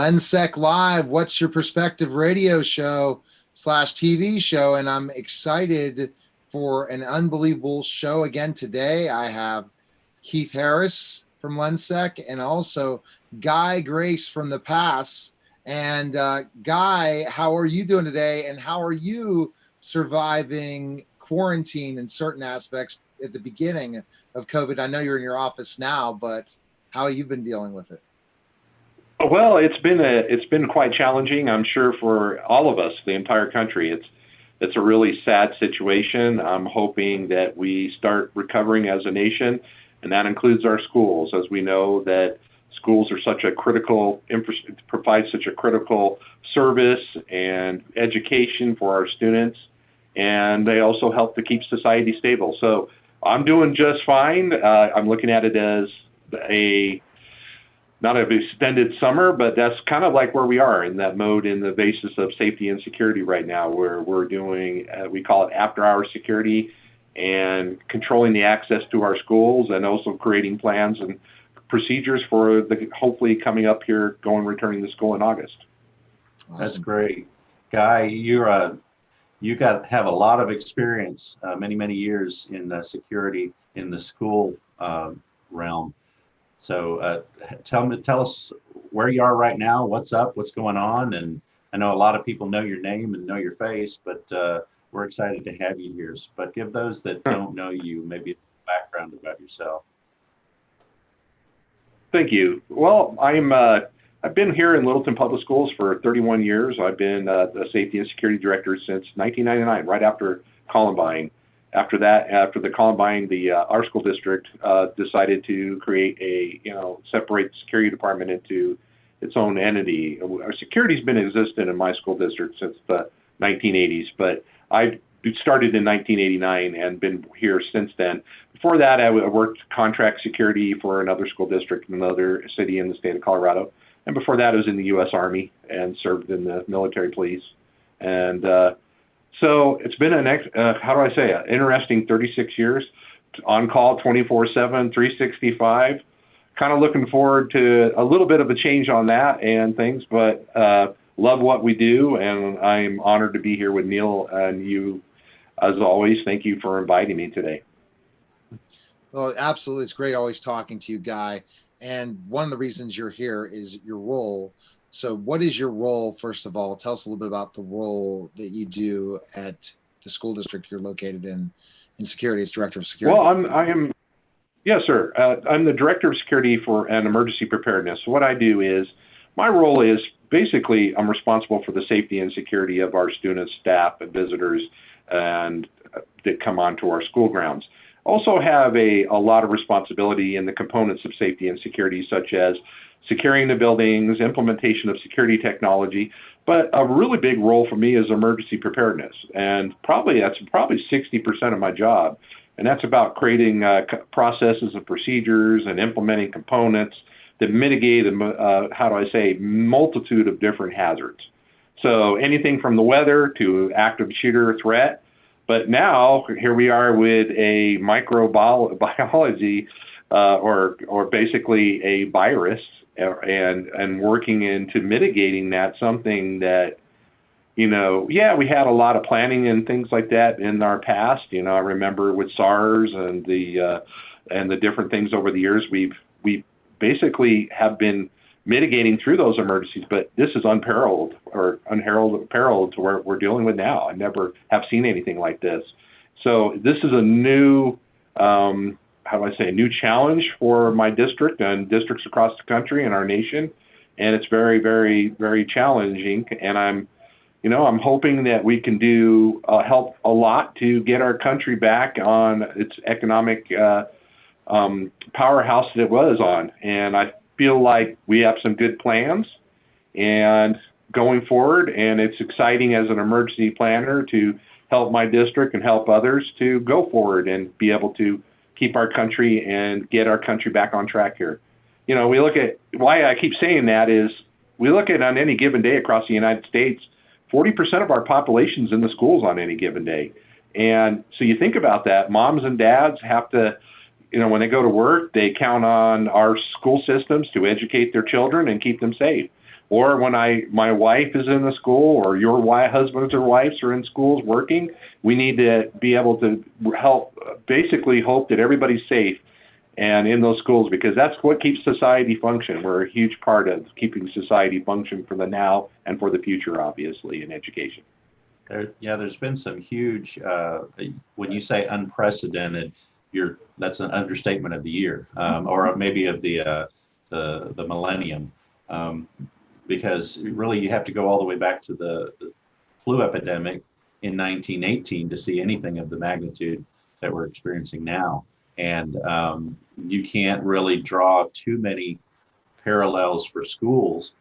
LENSEC Live, What's Your Perspective radio show slash TV show. And I'm excited for an unbelievable show again today. I have Keith Harris from LENSEC and also Guy Grace from the past. And Guy, how are you doing today? And how are you surviving quarantine in certain aspects at the beginning of COVID? I know you're in your office now, but how have you been dealing with it? Well, it's been quite challenging, I'm sure, for all of us, the entire country. It's a really sad situation. I'm hoping that we start recovering as a nation, and that includes our schools, as we know that schools are such a critical provide such a critical service and education for our students, and they also help to keep society stable. So I'm doing just fine. I'm looking at it as not an extended summer, but that's kind of like where we are in that mode in the basis of safety and security right now, where we're doing, we call it after-hour security, and controlling the access to our schools, and also creating plans and procedures for the hopefully coming up here, returning to school in August. Awesome. That's great. Guy, you have a lot of experience, many years in security in the school realm. So tell us where you are right now, what's up, what's going on. And I know a lot of people know your name and know your face, but we're excited to have you here. But give those that don't know you maybe a background about yourself. Thank you. Well, I've been here in Littleton Public Schools for 31 years. I've been the safety and security director since 1999, right after Columbine. After that, after the Columbine, our school district decided to create separate the security department into its own entity. Our security's been existent in my school district since the 1980s, but I started in 1989 and been here since then. Before that, I worked contract security for another school district in another city in the state of Colorado. And before that, I was in the U.S. Army and served in the military police. And so it's been an interesting 36 years, on call 24/7, 365. Kind of looking forward to a little bit of a change on that and things, but love what we do, and I'm honored to be here with Neil and you, as always. Thank you for inviting me today. Well, absolutely. It's great always talking to you, Guy. And one of the reasons you're here is your role. So what is your role, first of all? Tell us a little bit about the role that you do at the school district you're located in security as director of security. Well, yes, sir. I'm the director of security and emergency preparedness. So what I do is, my role is basically I'm responsible for the safety and security of our students, staff, and visitors and that come onto our school grounds. Also have a lot of responsibility in the components of safety and security, such as securing the buildings, implementation of security technology, but a really big role for me is emergency preparedness. And that's probably 60% of my job. And that's about creating processes and procedures and implementing components that mitigate multitude of different hazards. So anything from the weather to active shooter threat. But now here we are with a microbiology or basically a virus, and working into mitigating that, something that, we had a lot of planning and things like that in our past. I remember with SARS and the different things over the years, we basically have been mitigating through those emergencies, but this is unparalleled to where we're dealing with now. I never have seen anything like this. So this is a new, a new challenge for my district and districts across the country and our nation. And it's very, very, very challenging. And I'm hoping that we can help a lot to get our country back on its economic powerhouse that it was on. And I feel like we have some good plans and going forward, and it's exciting as an emergency planner to help my district and help others to go forward and be able to keep our country and get our country back on track here. We look at, why I keep saying that is, we look at on any given day across the United States, 40% of our population's in the schools on any given day. And so you think about that, moms and dads have to, when they go to work, they count on our school systems to educate their children and keep them safe. or when my wife is in the school, or your husbands or wives are in schools working, we need to be able to basically hope that everybody's safe and in those schools, because that's what keeps society function. We're a huge part of keeping society function for the now and for the future, obviously, in education. There's been some huge, when you say unprecedented, that's an understatement of the year, or maybe of the millennium, because really you have to go all the way back to the flu epidemic in 1918 to see anything of the magnitude that we're experiencing now. And you can't really draw too many parallels for schools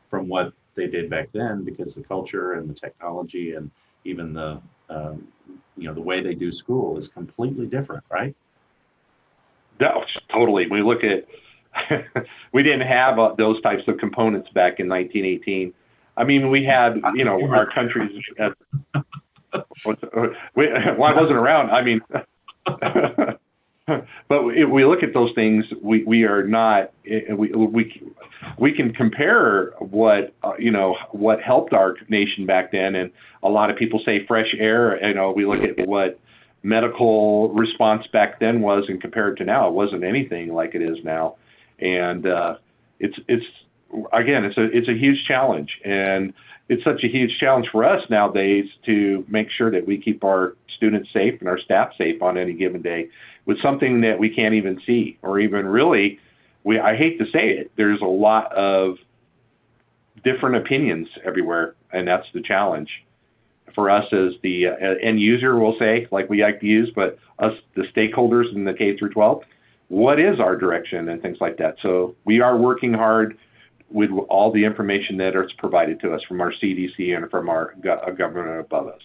from what they did back then, because the culture and the technology and even the the way they do school is completely different, right? No, totally. We look at we didn't have those types of components back in 1918. I mean, we had our countries. I wasn't around. I mean. But if we look at those things, we are not. We can compare what what helped our nation back then, and a lot of people say fresh air. We look at what medical response back then was and compare it to now. It wasn't anything like it is now, and it's a huge challenge, and it's such a huge challenge for us nowadays to make sure that we keep our students safe and our staff safe on any given day with something that we can't even see, or even really, I hate to say it, there's a lot of different opinions everywhere, and that's the challenge for us as the end user, we'll say, like we like to use, but us, the stakeholders in the K through 12, what is our direction and things like that. So we are working hard with all the information that is provided to us from our CDC and from our government above us.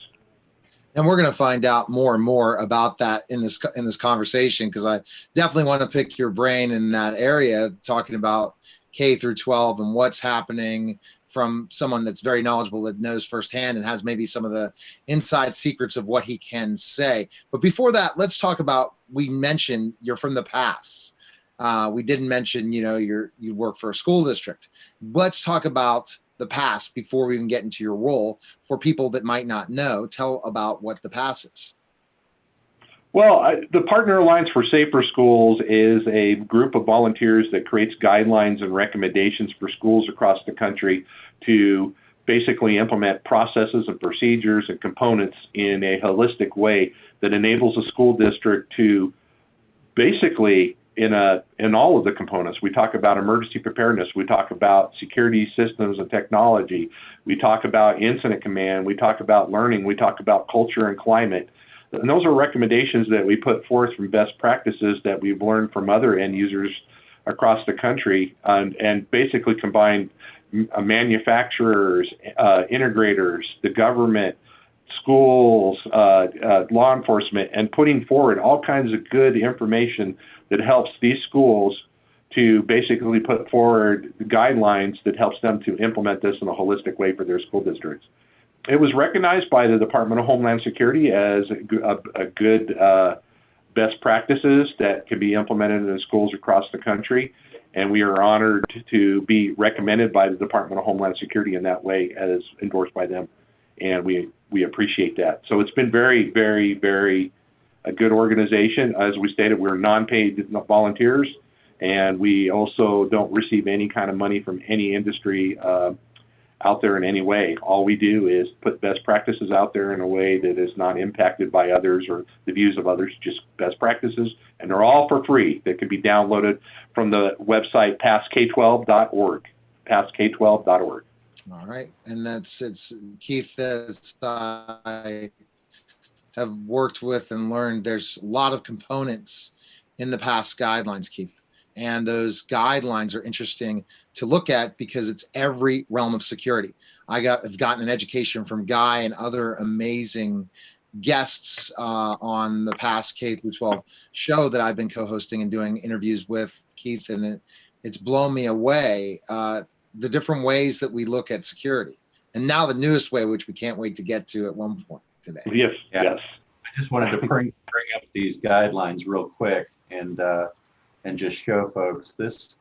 And we're going to find out more and more about that in this conversation, because I definitely want to pick your brain in that area, talking about K through 12 and what's happening from someone that's very knowledgeable, that knows firsthand and has maybe some of the inside secrets of what he can say. But before that, let's talk about, we mentioned you're from the past. We didn't mention, you work for a school district. Let's talk about the past before we even get into your role, for people that might not know. Tell about what the past is. Well, the Partner Alliance for Safer Schools is a group of volunteers that creates guidelines and recommendations for schools across the country to basically implement processes and procedures and components in a holistic way that enables a school district to basically, in all of the components. We talk about emergency preparedness. We talk about security systems and technology. We talk about incident command. We talk about learning. We talk about culture and climate. And those are recommendations that we put forth from best practices that we've learned from other end users across the country, and basically combine manufacturers, integrators, the government, schools, law enforcement, and putting forward all kinds of good information that helps these schools to basically put forward guidelines that helps them to implement this in a holistic way for their school districts. It was recognized by the Department of Homeland Security as a good best practices that can be implemented in schools across the country, and we are honored to be recommended by the Department of Homeland Security in that way, as endorsed by them, and we appreciate that. So it's been very, very, very a good organization. As we stated, we're non-paid volunteers, and we also don't receive any kind of money from any industry out there in any way. All we do is put best practices out there in a way that is not impacted by others or the views of others, just best practices, and they're all for free. They can be downloaded from the website passk12.org, passk12.org. All right, and it's Keith, as I have worked with and learned, there's a lot of components in the past guidelines, Keith. And those guidelines are interesting to look at because it's every realm of security. I've gotten an education from Guy and other amazing guests on the past K through 12 show that I've been co-hosting and doing interviews with Keith, and it's blown me away, the different ways that we look at security. And now the newest way, which we can't wait to get to at one point today. Yes, yeah. Yes. I just wanted to bring up these guidelines real quick and just show folks this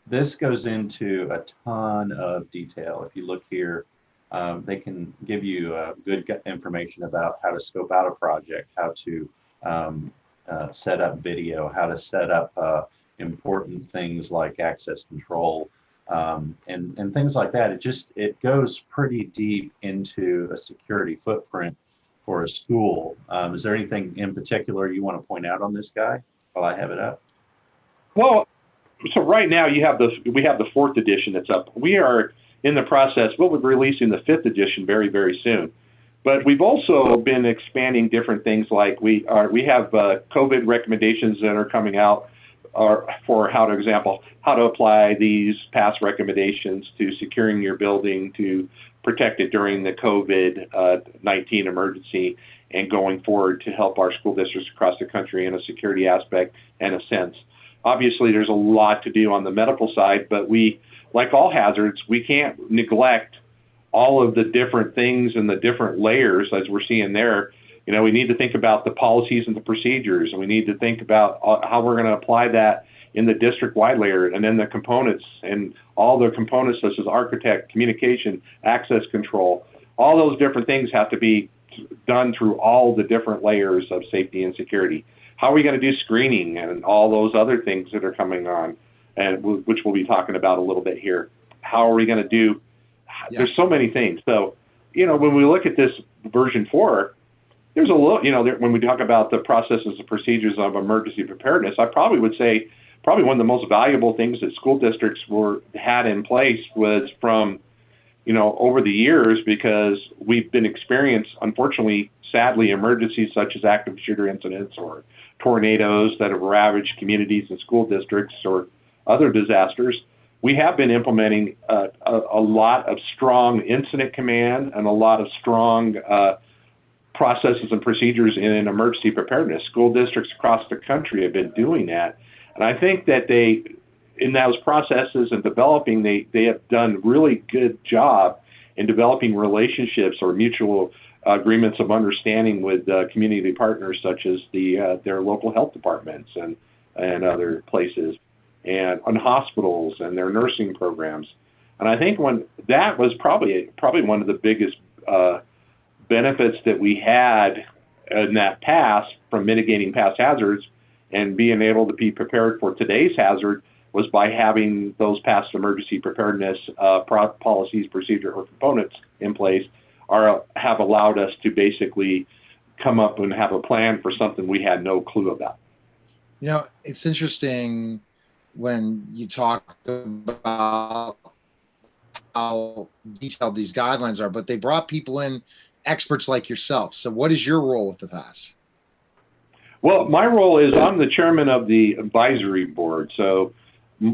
this goes into a ton of detail. If you look here, they can give you good information about how to scope out a project, how to set up video, how to set up important things like access control, and things like that. It goes pretty deep into a security footprint for a school. Is there anything in particular you want to point out on this guy while I have it up? Well, so right now we have the fourth edition that's up. We are in the process. We'll be releasing the fifth edition very, very soon. But we've also been expanding different things, like we have COVID recommendations that are coming out for how to apply these past recommendations to securing your building to protect it during the COVID-19 emergency and going forward to help our school districts across the country in a security aspect and a sense. Obviously, there's a lot to do on the medical side, but we, like all hazards, we can't neglect all of the different things and the different layers as we're seeing there. You know, we need to think about the policies and the procedures, and we need to think about how we're going to apply that in the district-wide layer, and then the components and all the components such as architect, communication, access control. All those different things have to be done through all the different layers of safety and security. How are we going to do screening and all those other things that are coming on, and which we'll be talking about a little bit here? How are we going to do? Yeah. There's so many things. So, you know, when we look at this version 4, there's a little, you know, when we talk about the processes and procedures of emergency preparedness, I probably would say one of the most valuable things that school districts had in place was from, you know, over the years, because we've been experienced, unfortunately, sadly, emergencies such as active shooter incidents or tornadoes that have ravaged communities and school districts or other disasters. We have been implementing a lot of strong incident command and a lot of strong processes and procedures in emergency preparedness. School districts across the country have been doing that. And I think that in those processes and developing, they have done really good job in developing relationships or mutual agreements of understanding with community partners such as their local health departments and other places, and on hospitals and their nursing programs. And I think that was probably one of the biggest benefits that we had in that past from mitigating past hazards and being able to be prepared for today's hazard was by having those past emergency preparedness policies, procedure, or components in place have allowed us to basically come up and have a plan for something we had no clue about. You know, it's interesting when you talk about how detailed these guidelines are, but they brought people in, experts like yourself. So what is your role with the PASS? Well, my role is I'm the chairman of the advisory board. So,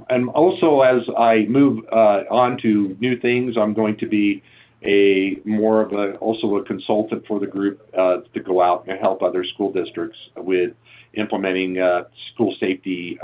and also as I move on to new things, I'm going to be also a consultant for the group to go out and help other school districts with implementing school safety,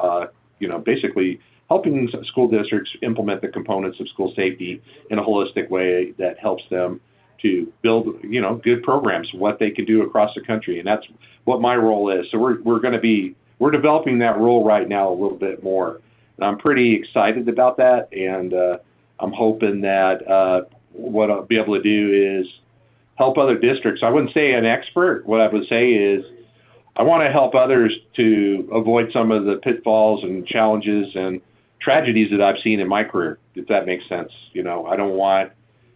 basically helping school districts implement the components of school safety in a holistic way that helps them to build, good programs, what they can do across the country. And that's what my role is. So we're developing that role right now a little bit more. And I'm pretty excited about that. And I'm hoping that what I'll be able to do is help other districts. I wouldn't say an expert. What I would say is I want to help others to avoid some of the pitfalls and challenges and tragedies that I've seen in my career, if that makes sense.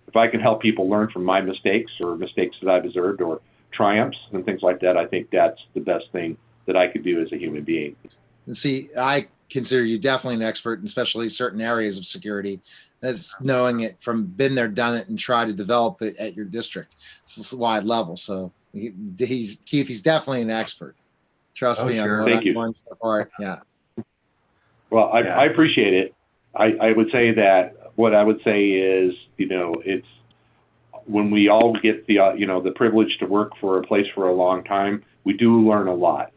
If I can help people learn from my mistakes or mistakes that I've observed or triumphs and things like that, I think that's the best thing that I could do as a human being. And see, I consider you definitely an expert in especially certain areas of security. That's knowing it from been there, done it, and try to develop it at your district. It's a wide level. So Keith, he's definitely an expert. Trust me. Sure. Thank you. So far. Yeah. Well, I appreciate it. I would say that what I would say is, it's when we all get the privilege to work for a place for a long time, we do learn a lot.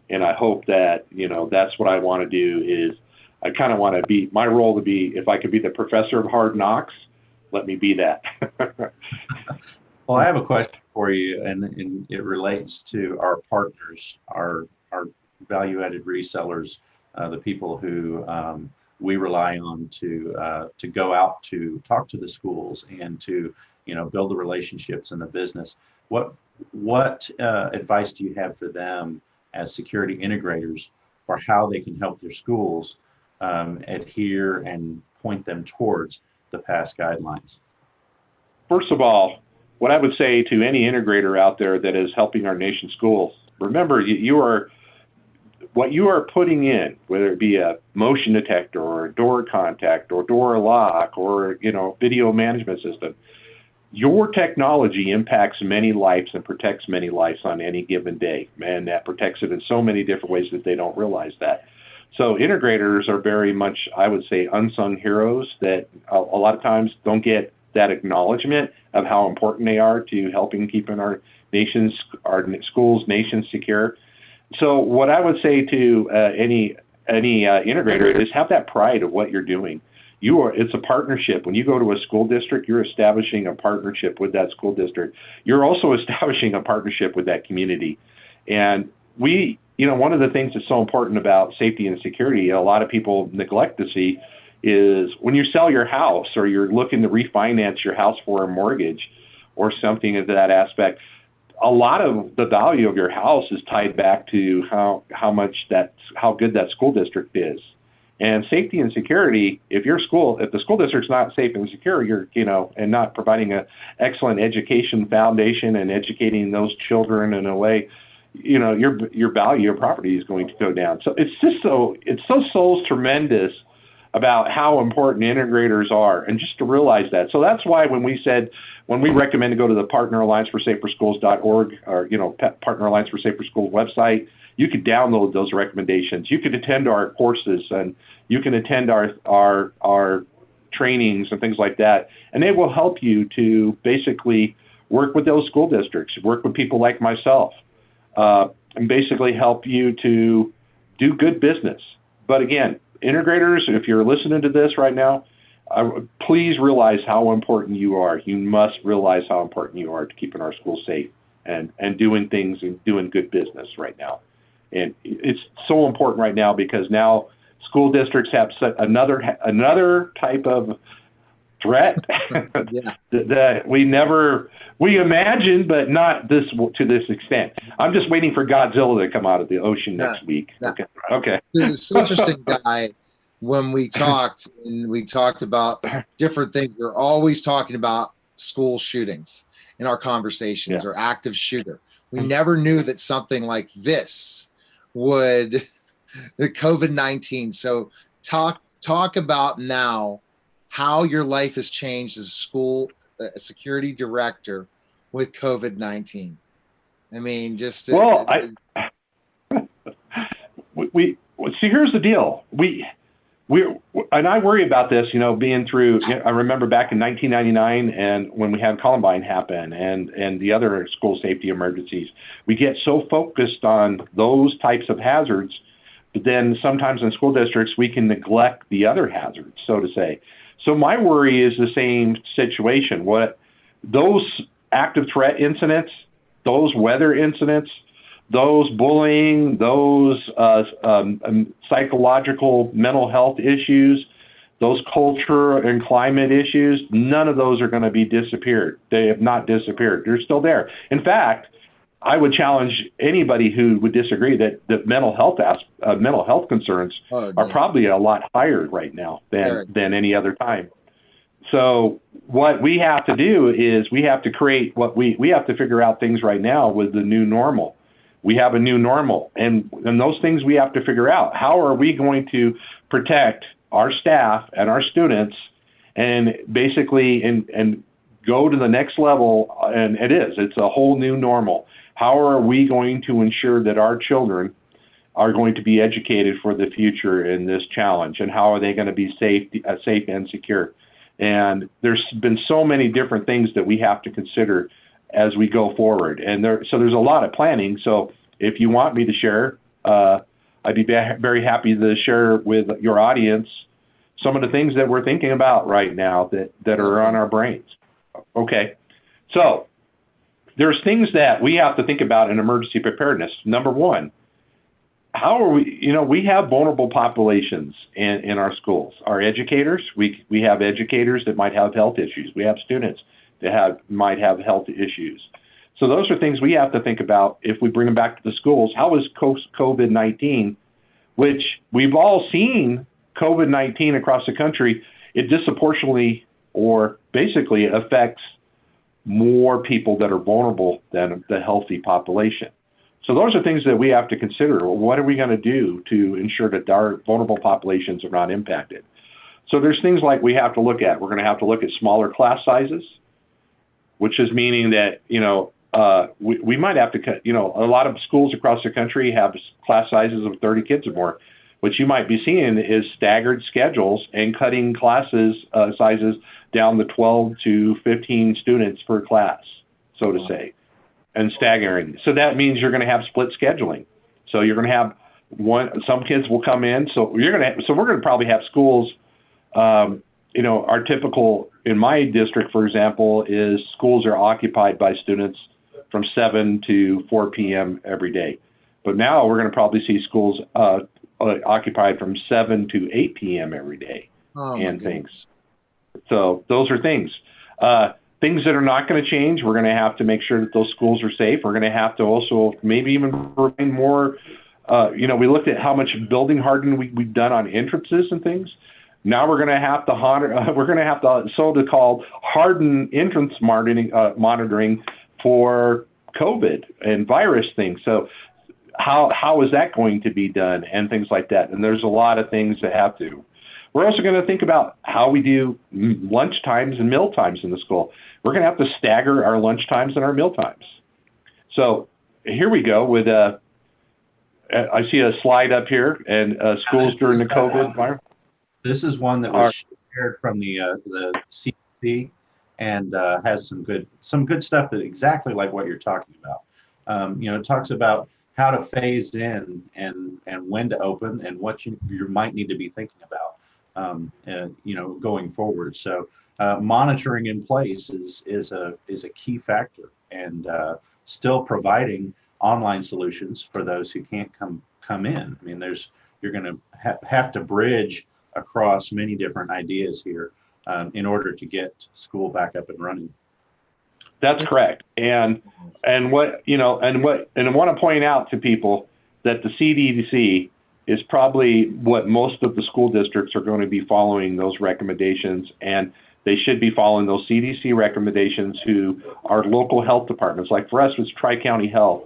And I hope that, that's what I want to do is I kind of want to be, my role to be, if I could be the professor of hard knocks, let me be that. Well, I have a question for you, and it relates to our partners, our value-added resellers, the people who we rely on to go out to talk to the schools and to, you know, build the relationships in the business. What advice do you have for them as security integrators for how they can help their schools adhere and point them towards the past guidelines? First of all, what I would say to any integrator out there that is helping our nation's schools, remember what you are putting in, whether it be a motion detector or a door contact or door lock or, you know, video management system, your technology impacts many lives and protects many lives on any given day, and that protects it in so many different ways that they don't realize that. So integrators are very much, I would say, unsung heroes that a lot of times don't get that acknowledgement of how important they are to helping keeping our schools, nation secure. So what I would say to any integrator is have that pride of what you're doing. It's a partnership. When you go to a school district, you're establishing a partnership with that school district. You're also establishing a partnership with that community. And one of the things that's so important about safety and security, a lot of people neglect to see, is when you sell your house or you're looking to refinance your house for a mortgage or something of that aspect, a lot of the value of your house is tied back to how good that school district is. And safety and security, if the school district's not safe and secure, and not providing an excellent education foundation and educating those children in a way, your value, your property is going to go down. So it's so tremendous about how important integrators are, and just to realize that. So that's why when we recommend to go to the Partner Alliance for Safer Schools.org or, Partner Alliance for Safer Schools website, you could download those recommendations. You could attend our courses and you can attend our trainings and things like that. And they will help you to basically work with those school districts, work with people like myself, and basically help you to do good business. But again, integrators, if you're listening to this right now, please realize how important you are. You must realize how important you are to keeping our schools safe and doing things and doing good business right now. And it's so important right now because now school districts have set another type of threat that we imagined, but not to this extent. I'm just waiting for Godzilla to come out of the ocean next week. Okay. It's interesting, Guy. When we talked about different things, we're always talking about school shootings in our conversations or active shooter. We never knew that something like this would the COVID-19. So talk about now how your life has changed as a security director with COVID-19. I mean, just we see. Here's the deal. And I worry about this, being through, I remember back in 1999 and when we had Columbine happen and the other school safety emergencies, we get so focused on those types of hazards, but then sometimes in school districts, we can neglect the other hazards, so to say. So my worry is the same situation. Those active threat incidents, those weather incidents, those bullying, those psychological mental health issues, those culture and climate issues, none of those are going to be disappeared. They have not disappeared. They're still there. In fact, I would challenge anybody who would disagree that mental health concerns are probably a lot higher right now than any other time. So what we have to do is we have to create we have to figure out things right now with the new normal. We have a new normal, and those things we have to figure out. How are we going to protect our staff and our students and basically and go to the next level? And it's a whole new normal. How are we going to ensure that our children are going to be educated for the future in this challenge? And how are they going to be safe and secure? And there's been so many different things that we have to consider as we go forward. And there's a lot of planning. So if you want me to share, I'd be very happy to share with your audience some of the things that we're thinking about right now that are on our brains. Okay. So there's things that we have to think about in emergency preparedness. Number one, how are we, we have vulnerable populations in our schools. Our educators, we have educators that might have health issues. We have students that might have health issues. So those are things we have to think about if we bring them back to the schools. How is COVID-19, which we've all seen COVID-19 across the country, it disproportionately or basically affects more people that are vulnerable than the healthy population. So those are things that we have to consider. What are we going to do to ensure that our vulnerable populations are not impacted? So there's things like we have to look at. We're going to have to look at smaller class sizes, which is meaning that, we might have to cut, a lot of schools across the country have class sizes of 30 kids or more. What you might be seeing is staggered schedules and cutting classes sizes down to 12 to 15 students per class, so to say, and staggering. So that means you're going to have split scheduling. So you're going to have some kids will come in. So we're going to probably have schools, our typical, in my district, for example, is schools are occupied by students from 7 to 4 p.m. every day. But now we're going to probably see schools occupied from 7 to 8 p.m. every day and things. So those are things. Things that are not going to change, we're going to have to make sure that those schools are safe. We're going to have to also maybe even bring more, we looked at how much building hardening we've done on entrances and things. Now we're going to have to so-called harden entrance monitoring for COVID and virus things. So how is that going to be done and things like that? And there's a lot of things that have to. We're also going to think about how we do lunch times and meal times in the school. We're going to have to stagger our lunch times and our meal times. So here we go with I see a slide up here and schools during the COVID virus. This is one that was shared from the CDC and has some good stuff that exactly like what you're talking about. It talks about how to phase in and when to open and what you might need to be thinking about, going forward. So monitoring in place is a key factor, and still providing online solutions for those who can't come in. I mean, you're going to have to bridge across many different ideas here in order to get school back up and running. That's correct. And I want to point out to people that the CDC is probably what most of the school districts are going to be following those recommendations, and they should be following those CDC recommendations who our local health departments, like for us, it's Tri-County Health,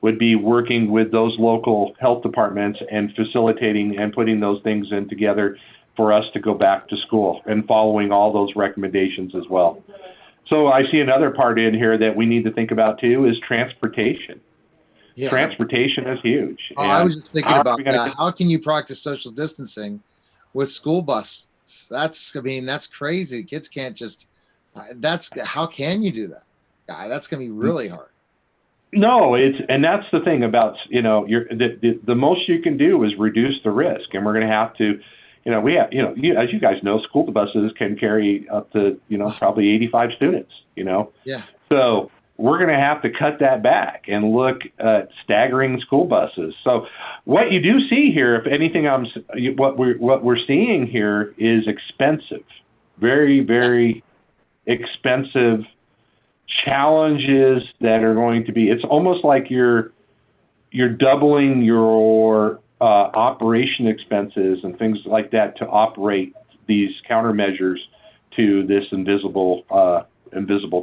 would be working with those local health departments and facilitating and putting those things in together for us to go back to school and following all those recommendations as well. So I see another part in here that we need to think about too is transportation. Yeah. Transportation is huge. Oh, I was just thinking about that. How can you practice social distancing with school buses? That's crazy. Kids can't just, how can you do that? That's going to be really hard. No, and that's the thing about, the most you can do is reduce the risk. And we're going to have to, we have, as you guys know, school buses can carry up to, probably 85 students, Yeah. So we're going to have to cut that back and look at staggering school buses. So what you do see here, if anything, what we're seeing here is expensive, very, very expensive challenges that are going to be, it's almost like you're doubling your operation expenses and things like that to operate these countermeasures to this invisible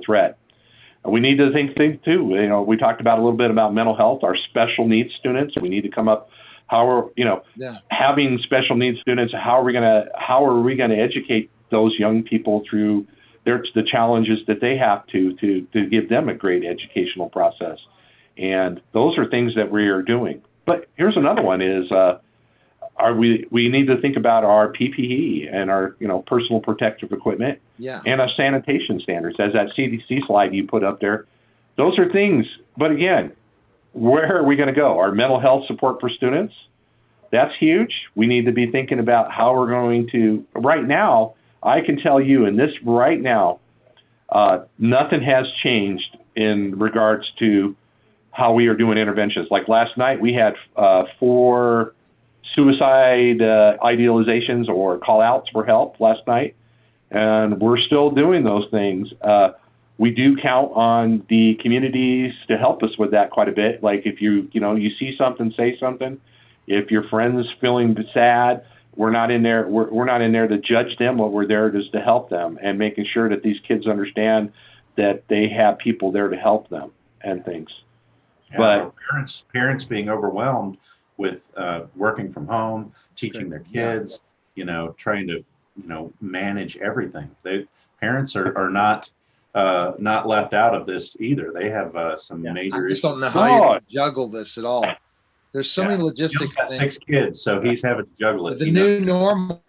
threat. We need to think too. We talked about a little bit about mental health, our special needs students. We need to come up having special needs students. How are we going to educate those young people through the challenges that they have to give them a great educational process? And those are things that we are doing. But here's another one is, we need to think about our PPE and our, personal protective equipment and our sanitation standards. As that CDC slide you put up there, those are things. But again, where are we going to go? Our mental health support for students, that's huge. We need to be thinking about how we're going to, right now, I can tell you in this right now, nothing has changed in regards to how we are doing interventions. Like last night, we had 4 suicide idealizations or call outs for help last night, and we're still doing those things. We do count on the communities to help us with that quite a bit. Like if you see something, say something. If your friend's feeling sad, we're not in there. We're not in there to judge them. What we're there is to help them and making sure that these kids understand that they have people there to help them and things. Yeah, but parents being overwhelmed with working from home, teaching their kids, trying to manage everything. Parents are not left out of this either. They have some major I just issues. don't know how you're going to juggle this at all. There's so many logistics. He's got 6 kids, so he's having to juggle it. The new normal.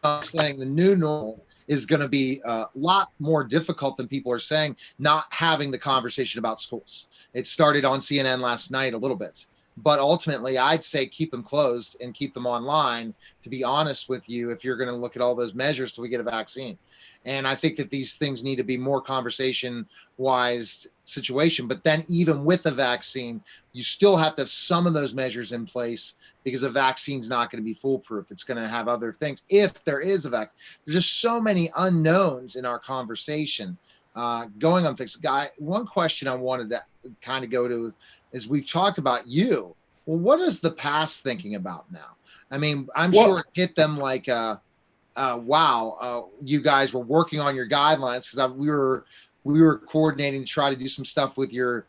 I'm saying the new normal is going to be a lot more difficult than people are saying, not having the conversation about schools. It started on CNN last night a little bit, but ultimately I'd say keep them closed and keep them online, to be honest with you, if you're going to look at all those measures till we get a vaccine. And I think that these things need to be more conversation-wise situation. But then even with the vaccine, you still have to have some of those measures in place, because a vaccine's not going to be foolproof. It's going to have other things if there is a vaccine. There's just so many unknowns in our conversation going on things. Guy, one question I wanted to kind of go to is, we've talked about you. Well, what is the past thinking about now? I mean, I'm sure it hit them like wow, you guys were working on your guidelines, because we were coordinating to try to do some stuff with your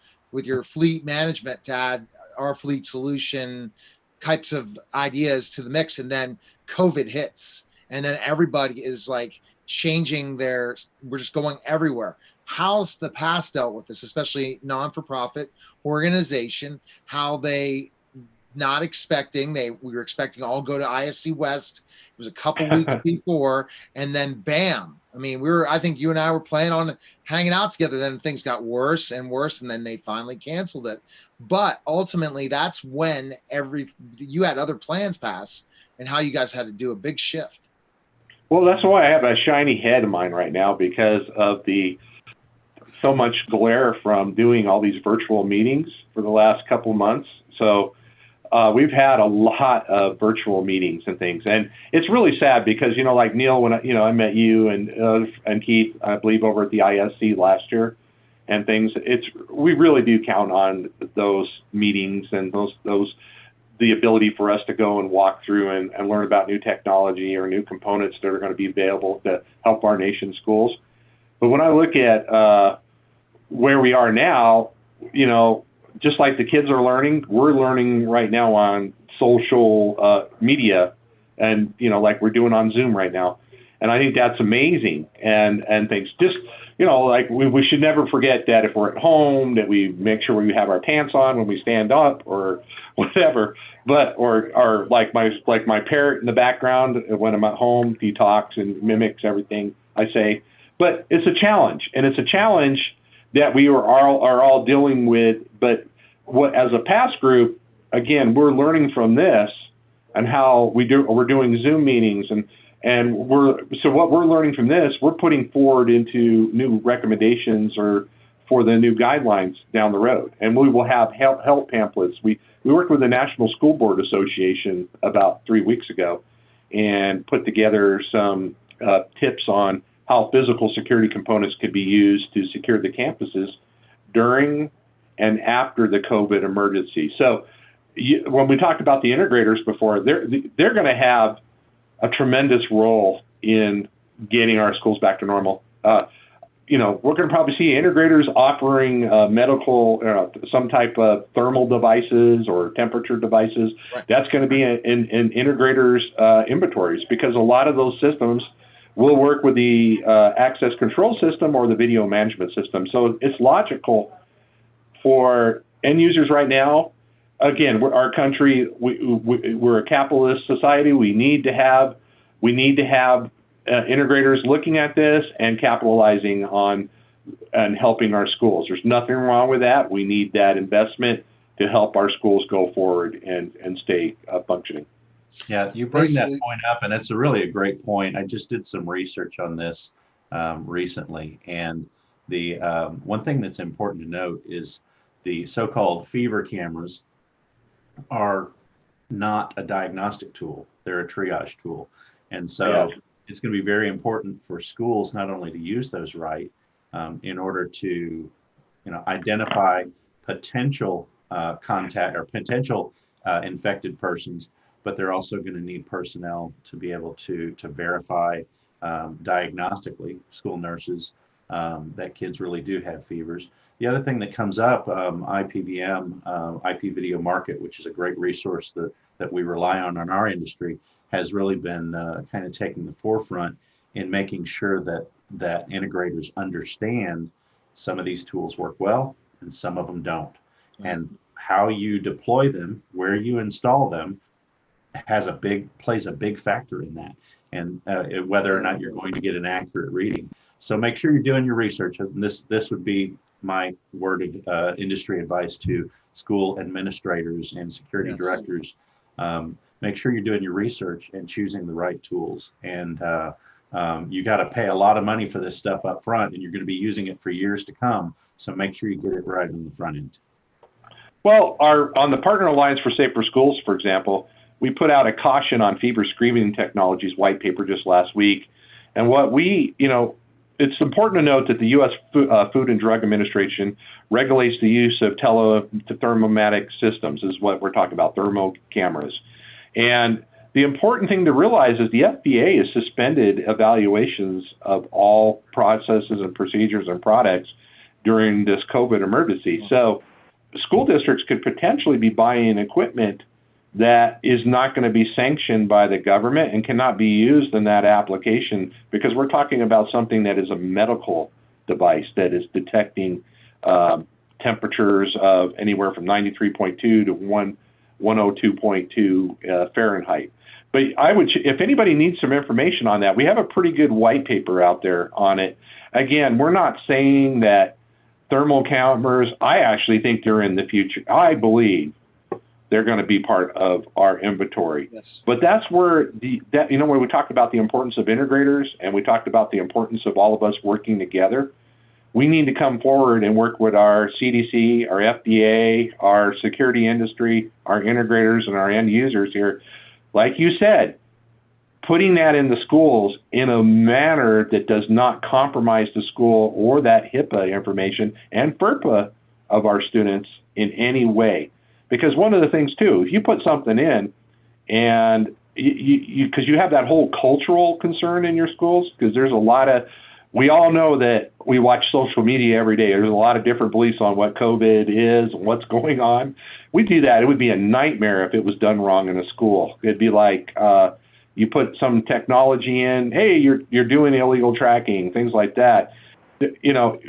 fleet management to add our fleet solution types of ideas to the mix, and then COVID hits, and then everybody is like changing we're just going everywhere. How's the past dealt with this, especially non-for-profit organization? How they not expecting, we were expecting all go to ISC West. It was a couple weeks before, and then bam. I mean, I think you and I were planning on hanging out together. Then things got worse and worse, and then they finally canceled it. But ultimately, that's when you had other plans pass, and how you guys had to do a big shift. Well, that's why I have a shiny head of mine right now, because of so much glare from doing all these virtual meetings for the last couple of months. So we've had a lot of virtual meetings and things, and it's really sad because, like Neil, when I met you and Keith, I believe over at the ISC last year and things, we really do count on those meetings and the ability for us to go and walk through and learn about new technology or new components that are going to be available to help our nation's schools. But when I look at where we are now, just like the kids are learning, we're learning right now on social media, and like we're doing on Zoom right now, and I think that's amazing. And things just like we should never forget that if we're at home, that we make sure we have our pants on when we stand up or whatever. But or like my parrot in the background when I'm at home, he talks and mimics everything I say. But it's a challenge, and it's a challenge that we are all dealing with. But as a past group, again, we're learning from this and how we're doing Zoom meetings, and what we're learning from this, we're putting forward into new recommendations or for the new guidelines down the road. And we will have help pamphlets. We worked with the National School Board Association about 3 weeks ago and put together some tips on how physical security components could be used to secure the campuses during and after the COVID emergency. So when we talked about the integrators before, they're going to have a tremendous role in getting our schools back to normal. We're going to probably see integrators offering medical, some type of thermal devices or temperature devices. Right. That's going to be in integrators' inventories, because a lot of those systems will work with the access control system or the video management system. So it's logical for end users right now. Again, our country, we're a capitalist society. We need to have integrators looking at this and capitalizing on and helping our schools. There's nothing wrong with that. We need that investment to help our schools go forward and stay functioning. Yeah, you bring that point up, and it's really a great point. I just did some research on this recently, and The one thing that's important to note is the so-called fever cameras are not a diagnostic tool. They're a triage tool. And so Yeah. it's going to be very important for schools not only to use those right in order to identify potential contact or potential infected persons, but they're also going to need personnel to be able to verify diagnostically, school nurses, that kids really do have fevers. The other thing that comes up, IPVM, IP Video Market, which is a great resource that we rely on in our industry, has really been kind of taking the forefront in making sure that integrators understand some of these tools work well and some of them don't. Right. And how you deploy them, where you install them, plays a big factor in that, and whether or not you're going to get an accurate reading. So make sure you're doing your research. And this would be my word of industry advice to school administrators and security directors. Make sure you're doing your research and choosing the right tools. And you got to pay a lot of money for this stuff up front, and you're going to be using it for years to come. So make sure you get it right on the front end. Well, on the Partner Alliance for Safer Schools, for example, we put out a caution on fever screening technologies white paper just last week. And it's important to note that the U.S. Food and Drug Administration regulates the use of thermomatic systems, is what we're talking about, thermal cameras. And the important thing to realize is the FDA has suspended evaluations of all processes and procedures and products during this COVID emergency. So school districts could potentially be buying equipment that is not going to be sanctioned by the government and cannot be used in that application, because we're talking about something that is a medical device that is detecting temperatures of anywhere from 93.2 to 102.2 Fahrenheit. But if anybody needs some information on that, we have a pretty good white paper out there on it. Again, we're not saying that thermal cameras, I actually think they're in the future. I believe they're going to be part of our inventory. Yes. But that's where where we talked about the importance of integrators, and we talked about the importance of all of us working together. We need to come forward and work with our CDC, our FDA, our security industry, our integrators, and our end users here. Like you said, putting that in the schools in a manner that does not compromise the school or that HIPAA information and FERPA of our students in any way. Because one of the things, too, if you put something in and because you have that whole cultural concern in your schools, because there's a lot of, we all know that we watch social media every day. There's a lot of different beliefs on what COVID is and what's going on. We do that. It would be a nightmare if it was done wrong in a school. It'd be like you put some technology in, hey, you're doing illegal tracking, things like that.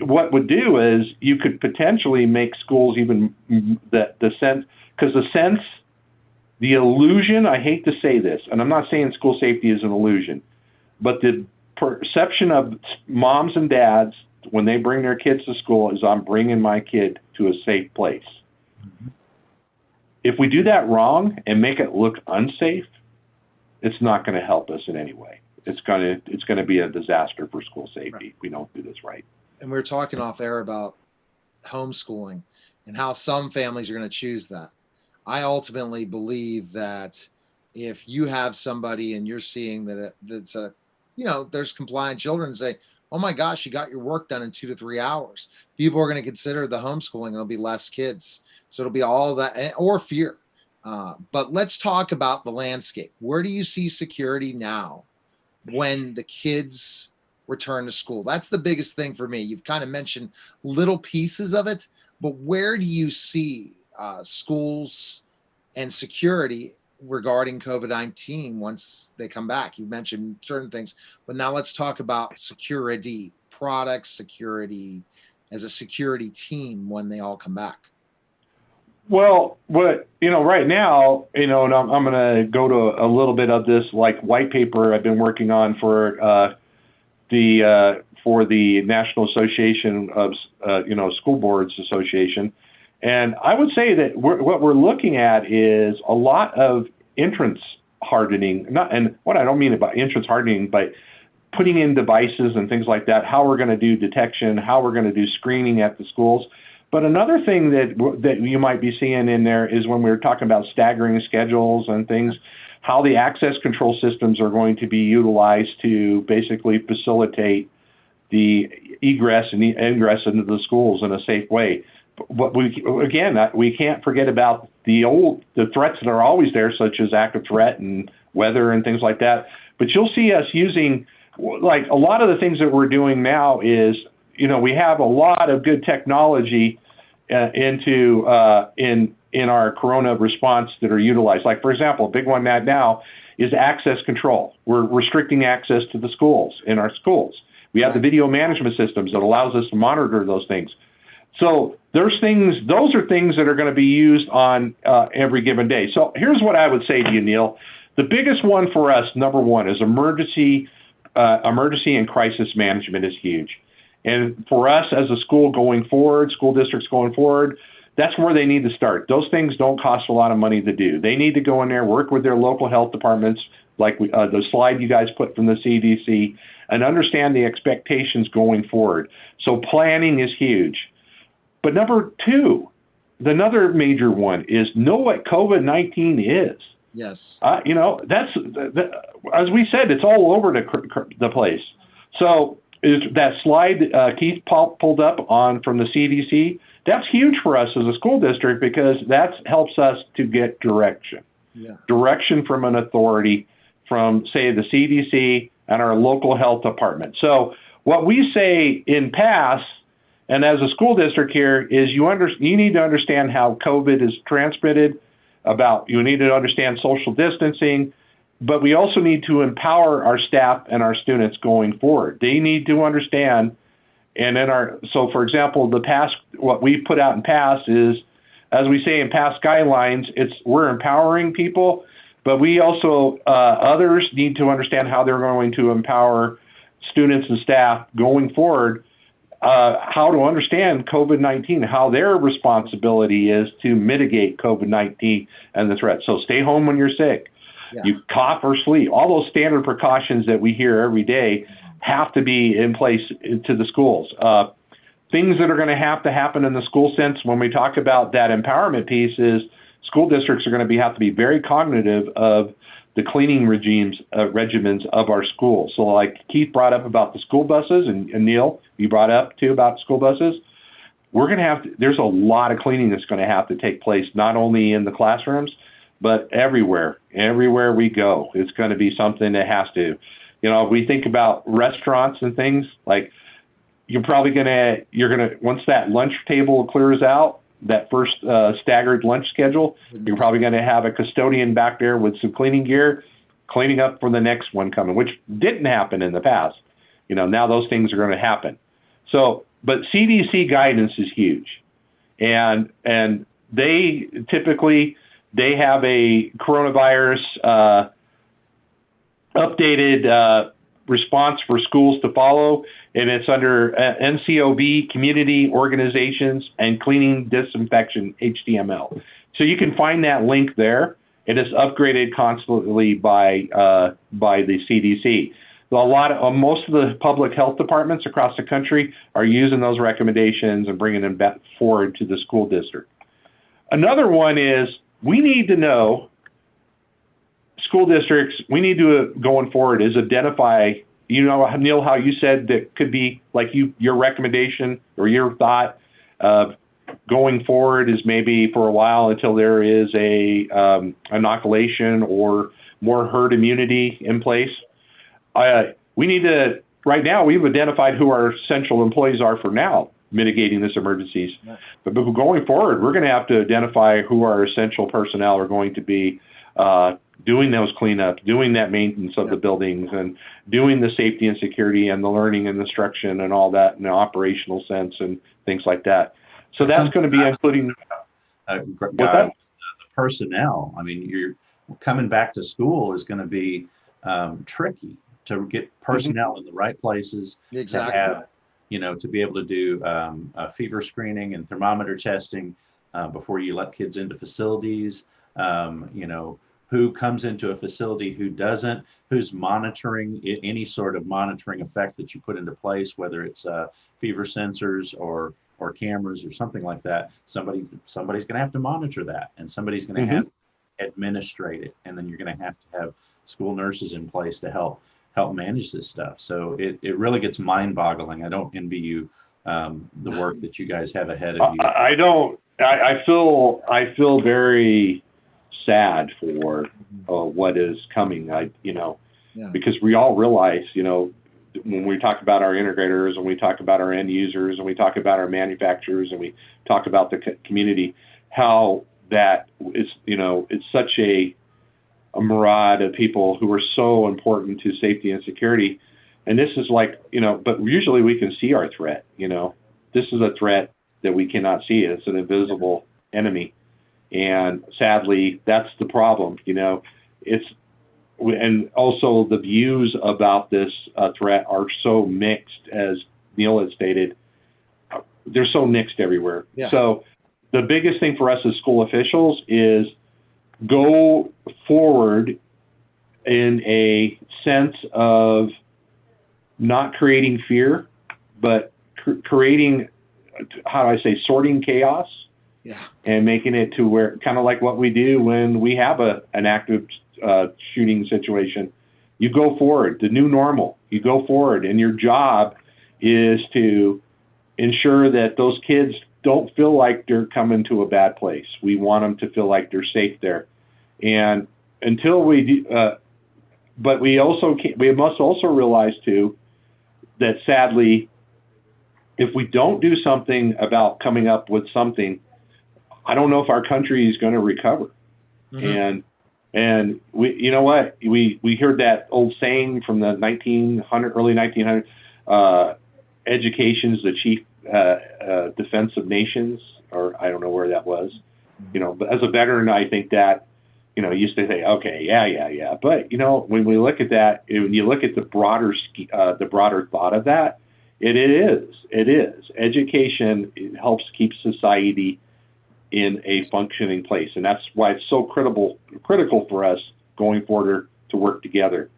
What would do is you could potentially make schools even the sense, because the illusion, I hate to say this, and I'm not saying school safety is an illusion, but the perception of moms and dads when they bring their kids to school is I'm bringing my kid to a safe place. Mm-hmm. If we do that wrong and make it look unsafe, it's not going to help us in any way. It's going to be a disaster for school safety. Right. If we don't do this right. And we were talking off air about homeschooling and how some families are going to choose that. I ultimately believe that if you have somebody and you're seeing that there's compliant children and say, oh my gosh, you got your work done in 2 to 3 hours. People are going to consider the homeschooling. There'll be less kids. So it'll be all that, or fear. But let's talk about the landscape. Where do you see security now when the kids return to school? That's the biggest thing for me. You've kind of mentioned little pieces of it, but where do you see schools and security regarding COVID-19 once they come back? You mentioned certain things, but now let's talk about security, product security as a security team when they all come back. Well, right now, and I'm going to go to a little bit of this like white paper I've been working on for the National Association of School Boards Association, and I would say that what we're looking at is a lot of entrance hardening. And what I don't mean about entrance hardening, but putting in devices and things like that, how we're going to do detection, how we're going to do screening at the schools. But another thing that you might be seeing in there is when we're talking about staggering schedules and things, how the access control systems are going to be utilized to basically facilitate the egress and ingress into the schools in a safe way. But we can't forget about the threats that are always there, such as active threat and weather and things like that. But you'll see us using, like, a lot of the things that we're doing now is, we have a lot of good technology in our corona response that are utilized. Like, for example, a big one now is access control. We're restricting access to the schools, in our schools. We have the video management systems that allows us to monitor those things. So those are things that are going to be used on every given day. So here's what I would say to you, Neil. The biggest one for us, number one, is emergency and crisis management is huge. And for us as a school going forward, school districts going forward, that's where they need to start. Those things don't cost a lot of money to do. They need to go in there, work with their local health departments, like the slide you guys put from the CDC, and understand the expectations going forward. So planning is huge. But number two, another major one is know what COVID-19 is. Yes. As we said, it's all over the place. So is that slide Keith pulled up from the CDC, that's huge for us as a school district because that helps us to get direction. Yeah. Direction from an authority, from, say, the CDC and our local health department. So what we say in pass, and as a school district here, is you need to understand how COVID is transmitted, you need to understand social distancing, but we also need to empower our staff and our students going forward. They need to understand, so for example, what we put out in pass is, as we say in pass guidelines, we're empowering people, but we also, others need to understand how they're going to empower students and staff going forward, how to understand COVID-19, how their responsibility is to mitigate COVID-19 and the threat. So stay home when you're sick. Yeah. You cough or sneeze. All those standard precautions that we hear every day have to be in place to the schools. Things that are going to have to happen in the school sense when we talk about that empowerment piece is school districts are going to have to be very cognitive of the cleaning regimens of our schools. So like Keith brought up about the school buses, and Neil, you brought up too about school buses. There's a lot of cleaning that's going to have to take place, not only in the classrooms, but everywhere we go. It's going to be something that has to, if we think about restaurants and things, like you're going to, once that lunch table clears out, that first staggered lunch schedule, you're probably going to have a custodian back there with some cleaning gear, cleaning up for the next one coming, which didn't happen in the past. Now those things are going to happen. So, but CDC guidance is huge. And they typically, they have a coronavirus updated response for schools to follow, and it's under NCOB, Community Organizations and Cleaning Disinfection, HTML. So you can find that link there. It is upgraded constantly by the CDC. So most of the public health departments across the country are using those recommendations and bringing them back forward to the school district. Another one is we need to know, school districts, we need to, going forward, is identify, Neil, how you said that could be like your recommendation or your thought of going forward is maybe for a while until there is a inoculation or more herd immunity in place. We need to, right now, we've identified who our essential employees are for now, mitigating this emergencies. Nice. But going forward, we're going to have to identify who our essential personnel are going to be doing those cleanups, doing that maintenance of the buildings, and doing the safety and security and the learning and instruction and all that in the operational sense and things like that. So that's going to be including the personnel. I mean, you're coming back to school is going to be tricky to get personnel in the right places. Exactly. To have, to be able to do fever screening and thermometer testing before you let kids into facilities. who comes into a facility, who doesn't, who's monitoring any sort of monitoring effect that you put into place, whether it's fever sensors or cameras or something like that. Somebody's going to have to monitor that, and somebody's going to have to administrate it, and then you're going to have school nurses in place to help manage this stuff. So it really gets mind-boggling. I don't envy you the work that you guys have ahead of you. I don't. I feel very sad for what is coming. Because we all realize, when we talk about our integrators and we talk about our end users and we talk about our manufacturers and we talk about the community, how that is, it's such a myriad of people who are so important to safety and security. And this is like, but usually we can see our threat. This is a threat that we cannot see. It's an invisible enemy. And sadly, that's the problem. And also the views about this threat are so mixed, as Neil had stated. They're so mixed everywhere. Yeah. So the biggest thing for us as school officials is go forward in a sense of not creating fear, but creating, sorting chaos. Yeah. And making it to where, kind of like what we do when we have an active shooting situation. You go forward, the new normal. You go forward, and your job is to ensure that those kids don't feel like they're coming to a bad place. We want them to feel like they're safe there. And until we do, but we must also realize too that sadly, if we don't do something about coming up with something, I don't know if our country is going to recover. And we, we heard that old saying from the early 1900s, education's the chief defense of nations, or I don't know where that was. But as a veteran, I think that, used to say, okay, yeah. But, when we look at that, when you look at the broader thought of that, it is. Education helps keep society in a functioning place. And that's why it's so critical for us going forward to work together.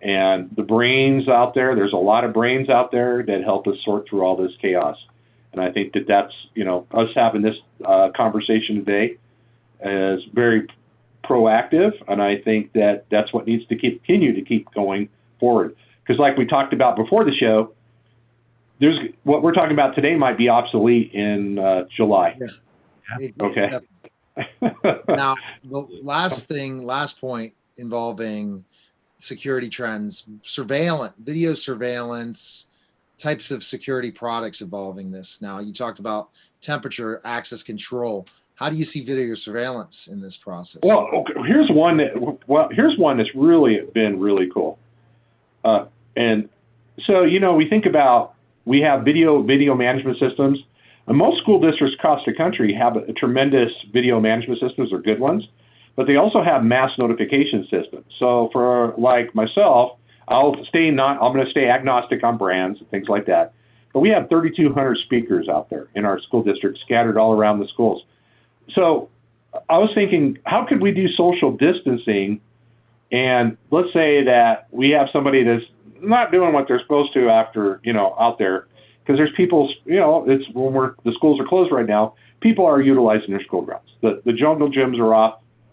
And the brains out there's a lot of brains out there that help us sort through all this chaos. And I think that's, us having this conversation today is very proactive. And I think that's what needs to continue to keep going forward. Because like we talked about before the show, what we're talking about today might be obsolete in July. Yeah. Okay. Now, the last point involving security trends, video surveillance, types of security products involving this. Now, you talked about temperature, access control. How do you see video surveillance in this process? Well, okay, here's one that's really been really cool. And so, we think about, we have video management systems. And most school districts across the country have a tremendous video management systems, or good ones, but they also have mass notification systems. So for like myself, I'm going to stay agnostic on brands and things like that. But we have 3,200 speakers out there in our school district scattered all around the schools. So I was thinking, how could we do social distancing? And let's say that we have somebody that's not doing what they're supposed to after, out there. Because there's people, it's when the schools are closed right now, people are utilizing their school grounds. The jungle gyms are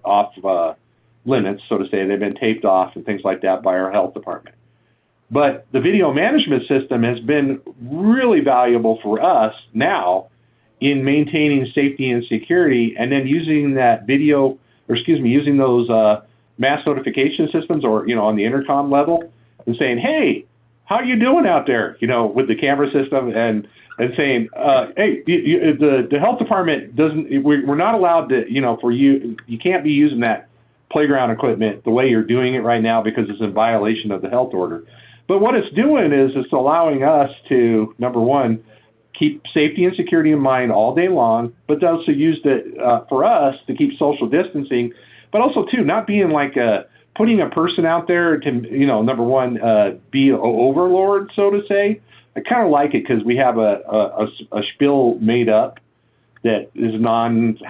off limits, so to say. They've been taped off and things like that by our health department. But the video management system has been really valuable for us now in maintaining safety and security, and then using that using those mass notification systems, or, on the intercom level, and saying, hey, how are you doing out there? With the camera system, and saying, hey, the health department we're not allowed to, you can't be using that playground equipment the way you're doing it right now because it's in violation of the health order. But what it's doing is it's allowing us to, number one, keep safety and security in mind all day long, but also use it for us to keep social distancing, but also too, not being like putting a person out there to, number one, be an overlord, so to say. I kind of like it because we have a spiel made up that is doesn't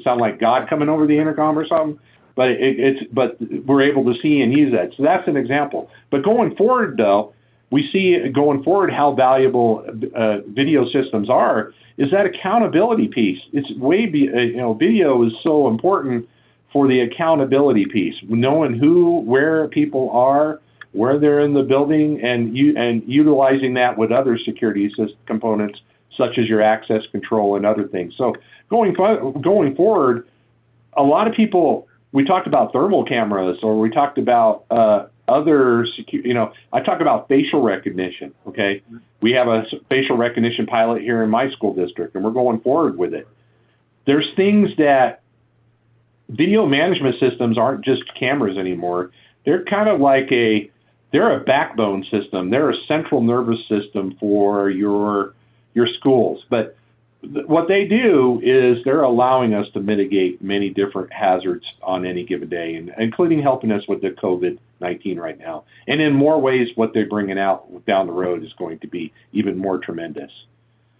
sound like God coming over the intercom or something. but but we're able to see and use that. So that's an example. But going forward, though, we see going forward how valuable video systems are. Is that accountability piece? It's video is so important for the accountability piece, knowing where people are, where they're in the building, and utilizing that with other security components such as your access control and other things. So going forward, a lot of people, we talked about thermal cameras, or we talked about other I talk about facial recognition. Okay, we have a facial recognition pilot here in my school district, and we're going forward with it. There's things that video management systems aren't just cameras anymore. They're kind of like they're a backbone system. They're a central nervous system for your schools. But what they do is they're allowing us to mitigate many different hazards on any given day, and including helping us with the COVID-19 right now. And in more ways, what they're bringing out down the road is going to be even more tremendous.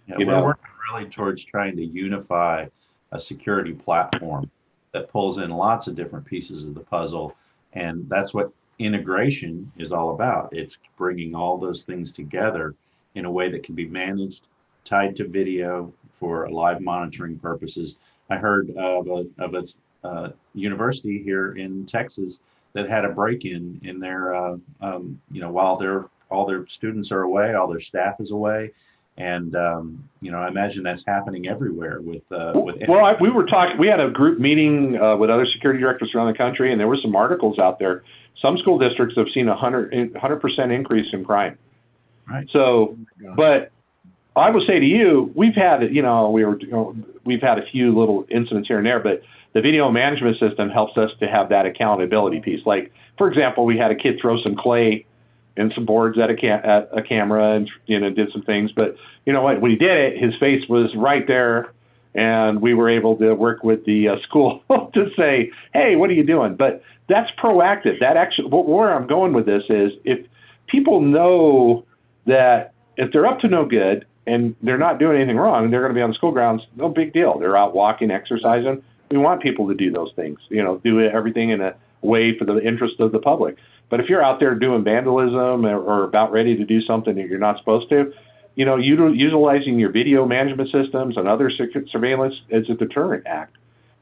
Yeah, we're working really towards trying to unify a security platform that pulls in lots of different pieces of the puzzle. And that's what integration is all about. It's bringing all those things together in a way that can be managed, tied to video for live monitoring purposes. I heard of a university here in Texas that had a break-in in their, while all their students are away, all their staff is away. And, I imagine that's happening everywhere with. We had a group meeting with other security directors around the country, and there were some articles out there. Some school districts have seen 100% increase in crime. Right. So, but I would say to you, we've had a few little incidents here and there, but the video management system helps us to have that accountability piece. Like, for example, we had a kid throw some clay and some boards at a camera and did some things. But you know what? When he did it, his face was right there, and we were able to work with the school to say, "Hey, what are you doing?" But that's proactive. That actually, where I'm going with this is, if people know that if they're up to no good and they're not doing anything wrong, they're going to be on the school grounds. No big deal. They're out walking, exercising. We want people to do those things. Do everything in a way for the interest of the public. But if you're out there doing vandalism or about ready to do something that you're not supposed to, utilizing your video management systems and other surveillance is a deterrent act.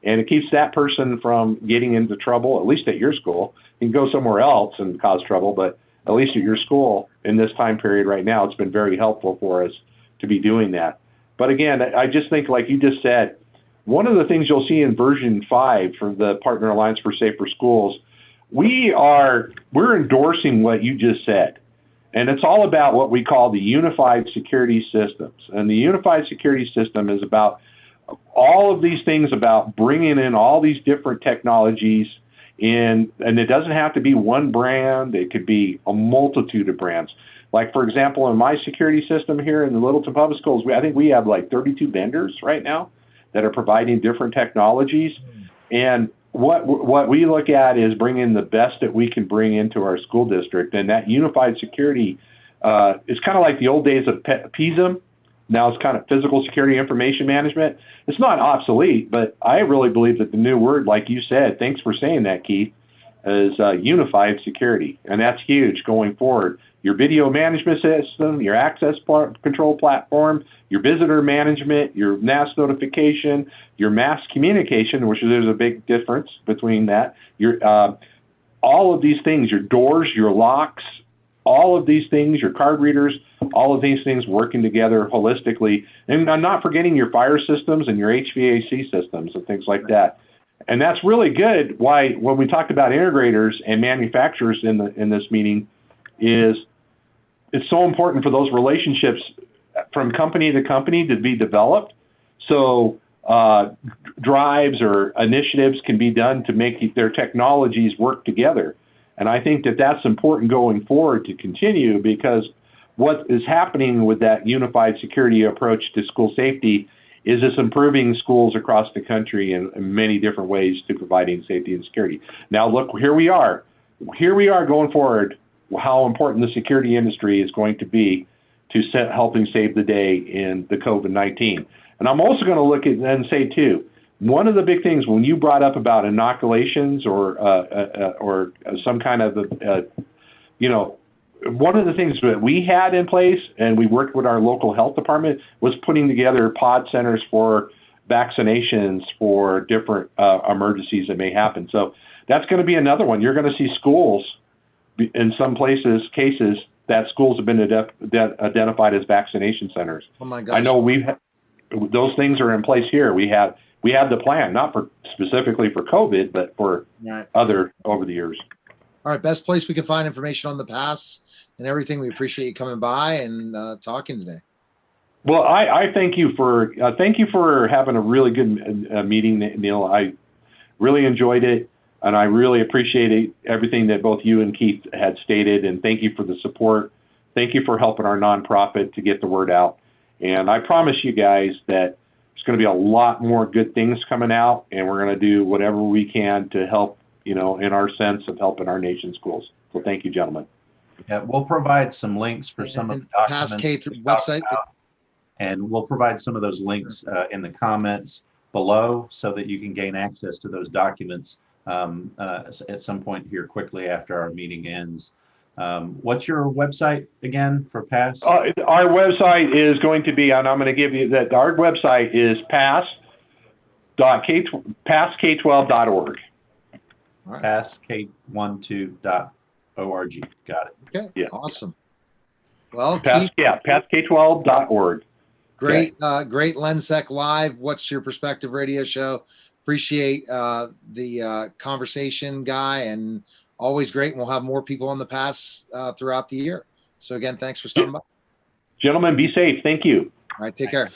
And it keeps that person from getting into trouble, at least at your school. You can go somewhere else and cause trouble, but at least at your school in this time period right now, it's been very helpful for us to be doing that. But again, I just think, like you just said, one of the things you'll see in version 5 for the Partner Alliance for Safer Schools, we're endorsing what you just said. And it's all about what we call the unified security systems. And the unified security system is about all of these things, about bringing in all these different technologies in, and it doesn't have to be one brand. It could be a multitude of brands. Like, for example, in my security system here in the Littleton Public Schools, I think we have like 32 vendors right now that are providing different technologies. And what we look at is bringing the best that we can bring into our school district. And that unified security is kind of like the old days of PISM. Now it's kind of physical security information management. It's not obsolete, but I really believe that the new word, like you said, thanks for saying that, Keith, is unified security. And that's huge going forward. Your video management system, your access control platform, your visitor management, your mass notification, your mass communication, which there's a big difference between that. Your all of these things, your doors, your locks, all of these things, your card readers, all of these things working together holistically. And I'm not forgetting your fire systems and your HVAC systems and things like that. And that's really good. Why, when we talked about integrators and manufacturers in this meeting, is it's so important for those relationships from company to company to be developed. So drives or initiatives can be done to make their technologies work together. And I think that that's important going forward to continue, because what is happening with that unified security approach to school safety is it's improving schools across the country in many different ways to providing safety and security. Now, look, here we are going forward, how important the security industry is going to be to helping save the day in the COVID-19. And I'm also going to look at and say, too, one of the big things when you brought up about inoculations or some kind of, one of the things that we had in place and we worked with our local health department was putting together pod centers for vaccinations for different emergencies that may happen. So that's going to be another one. You're going to see schools in some cases that schools have been identified as vaccination centers. Oh my gosh. I know those things are in place here. We had the plan, not for specifically for COVID, but for other over the years. All right, best place we can find information on the pass and everything. We appreciate you coming by and talking today. Well, I thank you for having a really good meeting, Neil. I really enjoyed it, and I really appreciate everything that both you and Keith had stated. And thank you for the support. Thank you for helping our nonprofit to get the word out. And I promise you guys that there's going to be a lot more good things coming out, and we're going to do whatever we can to help, in our sense of helping our nation's schools. So thank you, gentlemen. Yeah, we'll provide some links for some of the documents. Pass K through website. And we'll provide some of those links in the comments below so that you can gain access to those documents at some point here quickly after our meeting ends. What's your website again for PASS? Our website is going to be, and I'm going to give you that. Our website is passk12.org. Right. passk12.org. Got it. Okay. Yeah. Awesome. Well, passk12.org. Great, great LENSEC Live. What's your perspective radio show? Appreciate the conversation, Guy, and always great. And we'll have more people on the pass throughout the year. So again, thanks for stopping by. Gentlemen, be safe. Thank you. All right, take care.